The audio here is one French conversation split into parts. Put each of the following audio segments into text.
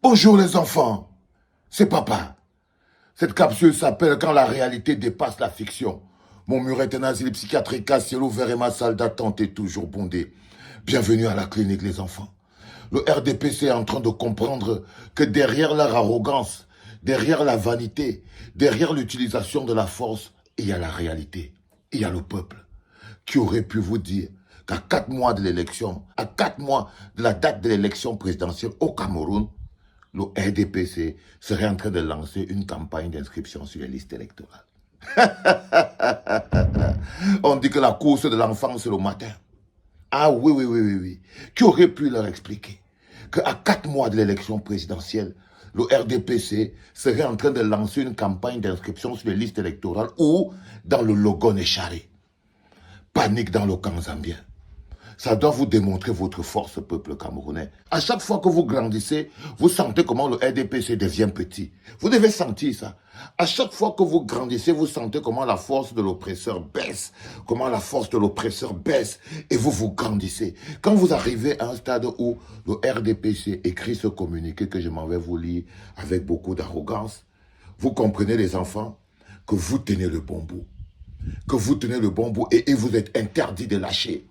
Bonjour les enfants, c'est papa. Cette capsule s'appelle Quand la réalité dépasse la fiction. Mon mur est un asile psychiatrique à ciel ouvert et ma salle d'attente est toujours bondée. Bienvenue à la clinique les enfants. Le RDPC est en train de comprendre que derrière leur arrogance, derrière la vanité, derrière l'utilisation de la force, il y a la réalité. Il y a le peuple. Qui aurait pu vous dire qu'à 4 mois de l'élection, à 4 mois de la date de l'élection présidentielle au Cameroun, le RDPC serait en train de lancer une campagne d'inscription sur les listes électorales. On dit que la course de l'enfant, c'est le matin. Ah oui, oui, oui, oui, oui. Qui aurait pu leur expliquer qu'à 4 mois de l'élection présidentielle, le RDPC serait en train de lancer une campagne d'inscription sur les listes électorales ou dans le Logon Écharé. Panique dans le camp zambien. Ça doit vous démontrer votre force, peuple camerounais. À chaque fois que vous grandissez, vous sentez comment le RDPC devient petit. Vous devez sentir ça. À chaque fois que vous grandissez, vous sentez comment la force de l'oppresseur baisse. Comment la force de l'oppresseur baisse. Et vous vous grandissez. Quand vous arrivez à un stade où le RDPC écrit ce communiqué que je m'en vais vous lire avec beaucoup d'arrogance, vous comprenez les enfants que vous tenez le bon bout. Que vous tenez le bon bout et vous êtes interdit de lâcher.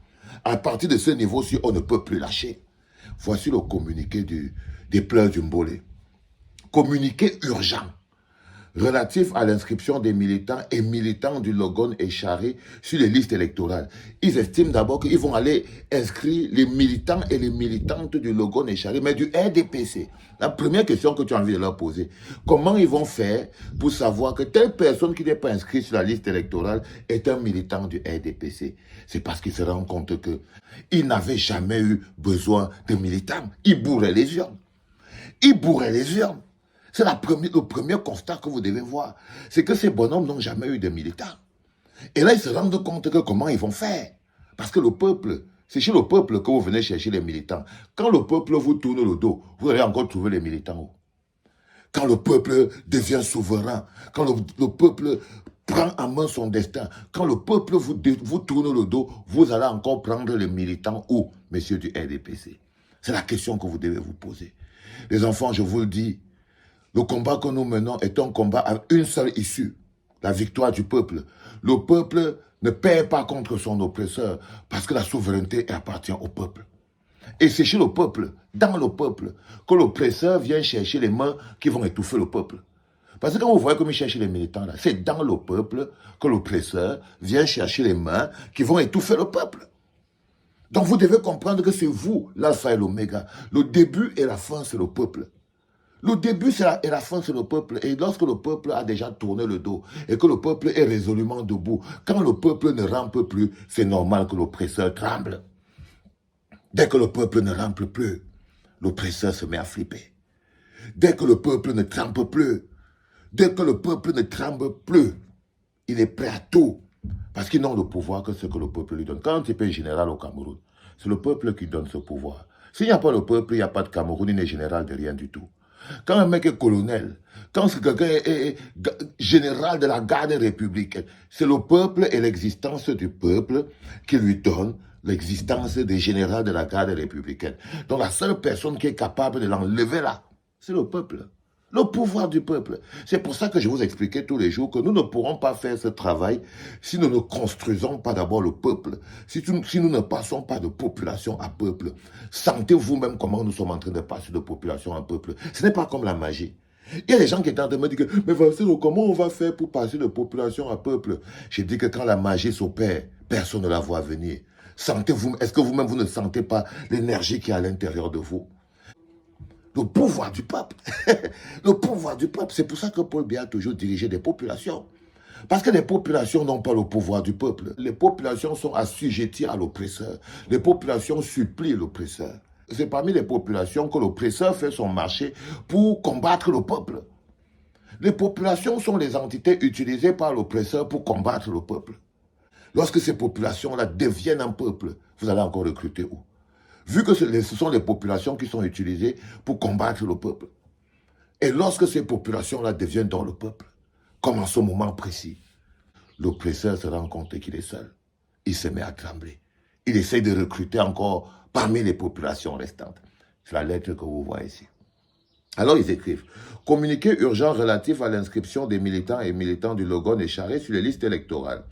À partir de ce niveau-ci, on ne peut plus lâcher. Voici le communiqué des pleurs du Mbolé. Communiqué urgent relatif à l'inscription des militants et militants du Logon Écharé sur les listes électorales. Ils estiment d'abord qu'ils vont aller inscrire les militants et les militantes du Logon Écharé, mais du RDPC. La première question que tu as envie de leur poser, comment ils vont faire pour savoir que telle personne qui n'est pas inscrite sur la liste électorale est un militant du RDPC? C'est parce qu'ils se rendent compte qu'ils n'avaient jamais eu besoin de militants. Ils bourraient les urnes. Ils bourraient les urnes. C'est le premier constat que vous devez voir. C'est que ces bonhommes n'ont jamais eu de militants. Et là, ils se rendent compte que comment ils vont faire. Parce que le peuple, c'est chez le peuple que vous venez chercher les militants. Quand le peuple vous tourne le dos, vous allez encore trouver les militants. Quand le peuple devient souverain, quand le peuple prend en main son destin, quand le peuple vous tourne le dos, vous allez encore prendre les militants où, messieurs du RDPC? C'est la question que vous devez vous poser. Les enfants, je vous le dis, le combat que nous menons est un combat à une seule issue, la victoire du peuple. Le peuple ne perd pas contre son oppresseur parce que la souveraineté appartient au peuple. Et c'est chez le peuple, dans le peuple, que l'oppresseur vient chercher les mains qui vont étouffer le peuple. Parce que quand vous voyez comme il cherche les militants là, c'est dans le peuple que l'oppresseur vient chercher les mains qui vont étouffer le peuple. Donc vous devez comprendre que c'est vous, l'alpha et l'oméga. Le début et la fin, c'est le peuple. Le début et la fin, c'est le peuple. Et lorsque le peuple a déjà tourné le dos et que le peuple est résolument debout, quand le peuple ne rampe plus, c'est normal que l'oppresseur tremble. Dès que le peuple ne rampe plus, l'oppresseur se met à flipper. Dès que le peuple ne trempe plus, dès que le peuple ne tremble plus, il est prêt à tout. Parce qu'ils n'ont le pouvoir que ce que le peuple lui donne. Quand il est général au Cameroun, c'est le peuple qui donne ce pouvoir. S'il n'y a pas le peuple, il n'y a pas de Cameroun, il n'est général de rien du tout. Quand un mec est colonel, quand quelqu'un est général de la garde républicaine, c'est le peuple et l'existence du peuple qui lui donne l'existence des généraux de la garde républicaine. Donc la seule personne qui est capable de l'enlever là, c'est le peuple. Le pouvoir du peuple. C'est pour ça que je vous expliquais tous les jours que nous ne pourrons pas faire ce travail si nous ne construisons pas d'abord le peuple, si nous ne passons pas de population à peuple. Sentez vous-même comment nous sommes en train de passer de population à peuple. Ce n'est pas comme la magie. Il y a des gens qui étaient en train de me dire que, mais Vincent, comment on va faire pour passer de population à peuple? Je dis que quand la magie s'opère, personne ne la voit venir. Sentez-vous, est-ce que vous-même vous ne sentez pas l'énergie qui est à l'intérieur de vous? Le pouvoir du peuple. Le pouvoir du peuple. C'est pour ça que Paul Biya a toujours dirigé des populations. Parce que les populations n'ont pas le pouvoir du peuple. Les populations sont assujetties à l'oppresseur. Les populations supplient l'oppresseur. C'est parmi les populations que l'oppresseur fait son marché pour combattre le peuple. Les populations sont les entités utilisées par l'oppresseur pour combattre le peuple. Lorsque ces populations-là deviennent un peuple, vous allez encore recruter où? Vu que ce sont les populations qui sont utilisées pour combattre le peuple. Et lorsque ces populations-là deviennent dans le peuple, comme en ce moment précis, l'oppresseur se rend compte qu'il est seul. Il se met à trembler. Il essaie de recruter encore parmi les populations restantes. C'est la lettre que vous voyez ici. Alors ils écrivent, communiqué urgent relatif à l'inscription des militants et militants du Logon et Charest sur les listes électorales.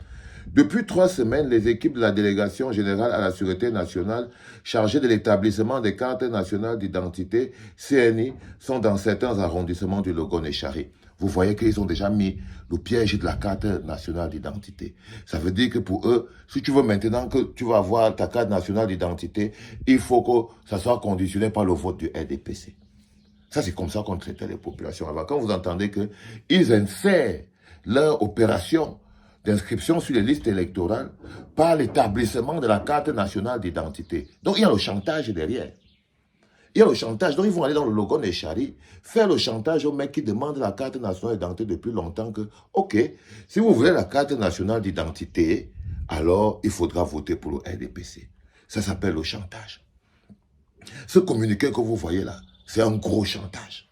Depuis 3 semaines, les équipes de la Délégation générale à la Sûreté nationale chargées de l'établissement des cartes nationales d'identité, CNI, sont dans certains arrondissements du Logon et Charest. Vous voyez qu'ils ont déjà mis le piège de la carte nationale d'identité. Ça veut dire que pour eux, si tu veux maintenant que tu vas avoir ta carte nationale d'identité, il faut que ça soit conditionné par le vote du RDPC. Ça, c'est comme ça qu'on traitait les populations avant. Quand vous entendez qu'ils insèrent leur opération d'inscription sur les listes électorales par l'établissement de la carte nationale d'identité. Donc, il y a le chantage derrière. Il y a le chantage. Donc, ils vont aller dans le Logon et Charest, faire le chantage aux mecs qui demandent la carte nationale d'identité depuis longtemps que, OK, si vous voulez la carte nationale d'identité, alors il faudra voter pour le RDPC. Ça s'appelle le chantage. Ce communiqué que vous voyez là, c'est un gros chantage.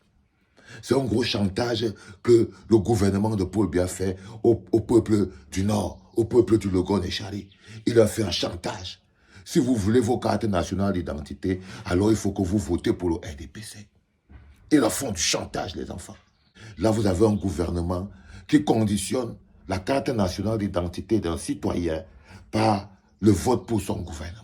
C'est un gros chantage que le gouvernement de Paul Biya fait au peuple du Nord, au peuple du Logon et Charest. Il a fait un chantage. Si vous voulez vos cartes nationales d'identité, alors il faut que vous votez pour le RDPC. Ils leur font du chantage, les enfants. Là, vous avez un gouvernement qui conditionne la carte nationale d'identité d'un citoyen par le vote pour son gouvernement.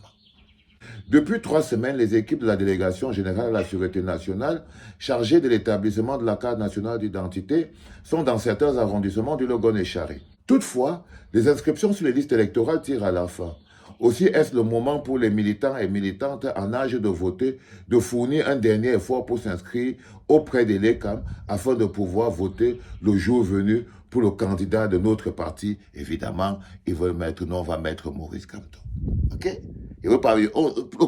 Depuis 3 semaines, les équipes de la Délégation générale à la Sûreté nationale, chargées de l'établissement de la carte nationale d'identité, sont dans certains arrondissements du Logon et Charest. Toutefois, les inscriptions sur les listes électorales tirent à la fin. Aussi, est-ce le moment pour les militants et militantes en âge de voter de fournir un dernier effort pour s'inscrire auprès de l'ECAM afin de pouvoir voter le jour venu pour le candidat de notre parti? Évidemment, ils veulent mettre, nous on va mettre Maurice Kamto. OK? Ils veulent pas, le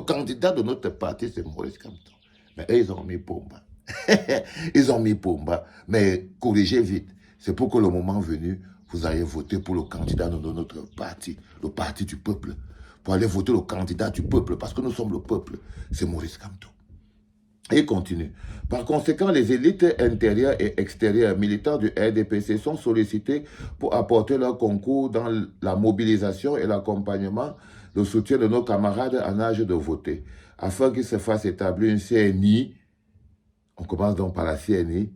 candidat de notre parti, c'est Maurice Kamto. Mais eux, ils ont mis Pomba. Ils ont mis Pomba. Mais corrigez vite. C'est pour que le moment venu, vous allez voter pour le candidat de notre parti, le parti du peuple. Pour aller voter le candidat du peuple, parce que nous sommes le peuple, c'est Maurice Kamto. Et il continue. Par conséquent, les élites intérieures et extérieures militants du RDPC sont sollicités pour apporter leur concours dans la mobilisation et l'accompagnement, le soutien de nos camarades en âge de voter, afin qu'il se fasse établir une CNI, on commence donc par la CNI,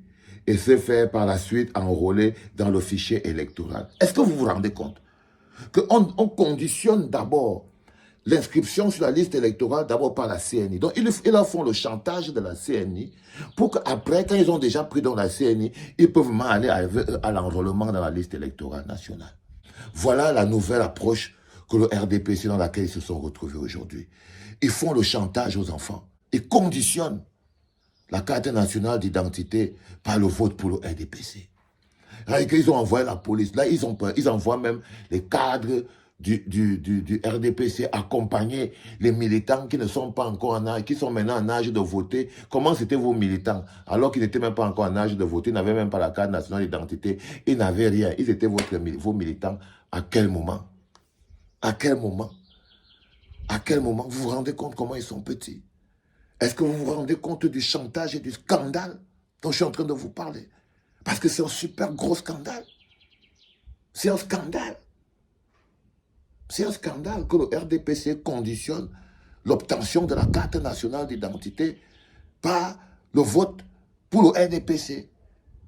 et se faire par la suite enrôler dans le fichier électoral. Est-ce que vous vous rendez compte qu'on conditionne d'abord l'inscription sur la liste électorale d'abord par la CNI. Donc, ils leur font le chantage de la CNI pour qu'après, quand ils ont déjà pris dans la CNI, ils peuvent même aller à l'enrôlement dans la liste électorale nationale. Voilà la nouvelle approche que le RDPC dans laquelle ils se sont retrouvés aujourd'hui. Ils font le chantage aux enfants. Ils conditionnent la carte nationale d'identité par le vote pour le RDPC. Là, ils ont envoyé la police. Là, ils envoient même les cadres du RDPC accompagner les militants qui ne sont pas encore en âge, qui sont maintenant en âge de voter. Comment c'était vos militants? Alors qu'ils n'étaient même pas encore en âge de voter, ils n'avaient même pas la carte nationale d'identité, ils n'avaient rien. Ils étaient vos militants. À quel moment? À quel moment? À quel moment? Vous vous rendez compte comment ils sont petits? Est-ce que vous vous rendez compte du chantage et du scandale dont je suis en train de vous parler? Parce que c'est un super gros scandale. C'est un scandale. C'est un scandale que le RDPC conditionne l'obtention de la carte nationale d'identité par le vote pour le RDPC.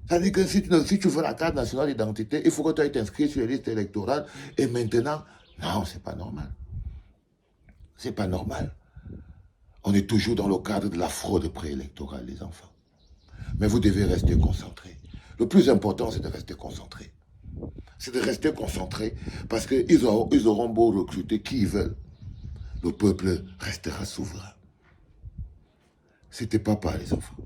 C'est-à-dire que si tu veux la carte nationale d'identité, il faut que tu ailles t'inscrire sur les listes électorales. Et maintenant, non, c'est pas normal. C'est pas normal. On est toujours dans le cadre de la fraude préélectorale, les enfants. Mais vous devez rester concentrés. Le plus important, c'est de rester concentré. C'est de rester concentré parce qu'ils auront beau recruter qui ils veulent. Le peuple restera souverain. C'était papa, les enfants.